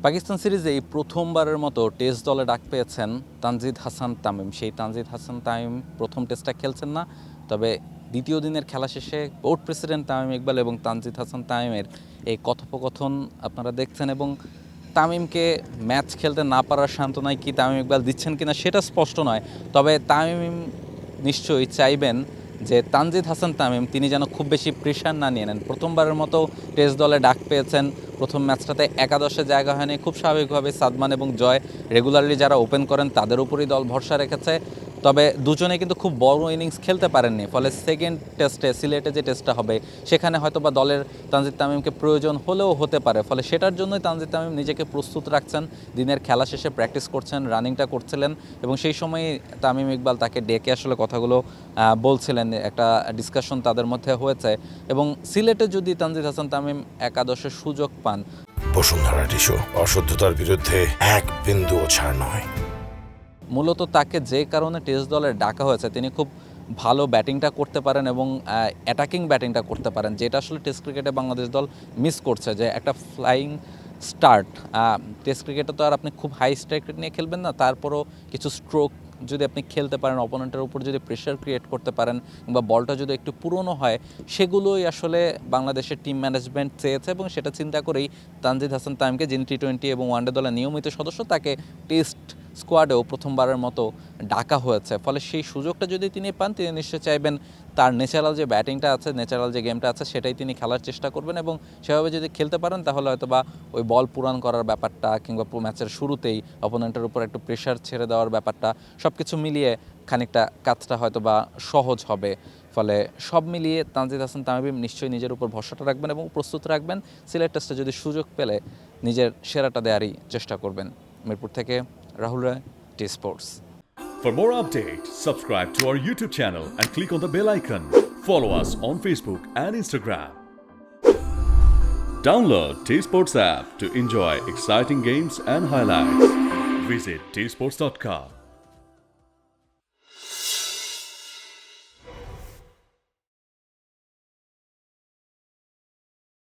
পাকিস্তান সিরিজে এই প্রথমবারের মতো টেস্ট দলে ডাক পেয়েছেন তানজিদ হাসান তামিম। সেই তানজিদ হাসান তামিম প্রথম টেস্টটা খেলছেন না, তবে দ্বিতীয় দিনের খেলা শেষে বোর্ড প্রেসিডেন্ট তামিম ইকবাল এবং তানজিদ হাসান তামিমের এই কথোপকথন আপনারা দেখছেন, এবং তামিমকে ম্যাচ খেলতে না পারার সান্ত্বনায় কি তামিম ইকবাল দিচ্ছেন কিনা সেটা স্পষ্ট নয়। তবে তামিম নিশ্চয়ই চাইবেন যে তানজিদ হাসান তামিম তিনি যেন খুব বেশি প্রেশার না নিয়ে নেন। প্রথমবারের মতো টেস্ট দলে ডাক পেয়েছেন, প্রথম ম্যাচটাতে একাদশে জায়গা হয়নি, খুব স্বাভাবিকভাবে সাদমান এবং জয় রেগুলারলি যারা ওপেন করেন তাদের উপরই দল ভরসা রেখেছে। তবে দুজনে কিন্তু খুব বড় ইনিংস খেলতে পারেননি, ফলে সেকেন্ড টেস্টে সিলেটে যে টেস্টটা হবে সেখানে হয়তো বা দলের তানজিদ তামিমকে প্রয়োজন হলেও হতে পারে। ফলে সেটার জন্যই তানজিদ তামিম নিজেকে প্রস্তুত রাখছেন, দিনের খেলা শেষে প্র্যাকটিস করছেন, রানিংটা করছিলেন, এবং সেই সময়ই তামিম ইকবাল তাকে ডেকে আসলে কথাগুলো বলছিলেন। একটা ডিসকাশন তাদের মধ্যে হয়েছে, এবং সিলেটে যদি তানজিদ হাসান তামিম একাদশের সুযোগ পান, বসুন্ধরা টিস্যু অশুদ্ধতার বিরুদ্ধে এক বিন্দুও ছাড় নয়। মূলত তাকে যে কারণে টেস্ট দলে ডাকা হয়েছে তিনি খুব ভালো ব্যাটিংটা করতে পারেন এবং অ্যাটাকিং ব্যাটিংটা করতে পারেন, যেটা আসলে টেস্ট ক্রিকেটে বাংলাদেশ দল মিস করছে। যে একটা ফ্লাইং স্টার্ট, টেস্ট ক্রিকেটে তো আর আপনি খুব হাই স্ট্রাইক রেট নিয়ে খেলবেন না, তারপরও কিছু স্ট্রোক যদি আপনি খেলতে পারেন, অপোনেন্টের উপর যদি প্রেশার ক্রিয়েট করতে পারেন, কিংবা বলটা যদি একটু পুরনো হয়, সেগুলোই আসলে বাংলাদেশের টিম ম্যানেজমেন্ট চেয়েছে, এবং সেটা চিন্তা করেই তানজিদ হাসান তামিমকে, যিনি টি-20 এবং ওয়ানডে দলের নিয়মিত সদস্য, তাকে টেস্ট স্কোয়াডেও প্রথমবারের মতো ডাকা হয়েছে। ফলে সেই সুযোগটা যদি তিনি পান, তিনি নিশ্চয়ই চাইবেন তার ন্যাচারাল যে ব্যাটিংটা আছে, ন্যাচারাল যে গেমটা আছে, সেটাই তিনি খেলার চেষ্টা করবেন, এবং সেভাবে যদি খেলতে পারেন তাহলে হয়তো বা ওই বল পূরণ করার ব্যাপারটা, কিংবা ম্যাচের শুরুতেই অপোনেন্টের উপর একটু প্রেশার ছেড়ে দেওয়ার ব্যাপারটা, সব কিছু মিলিয়ে খানিকটা কাজটা হয়তো বা সহজ হবে। ফলে সব মিলিয়ে তানজিদ হাসান তামিম নিশ্চয়ই নিজের উপর ভরসাটা রাখবেন এবং প্রস্তুত রাখবেন। সিলেট টেস্টে যদি সুযোগ পেলে নিজের সেরাটা দেওয়ারই চেষ্টা করবেন। মিরপুর থেকে রাহুল রায়, T Sports. For more updates, subscribe to our YouTube channel and click on the bell icon. Follow us on Facebook and Instagram. Download T-Sports app to enjoy exciting games and highlights. Visit tsports.com.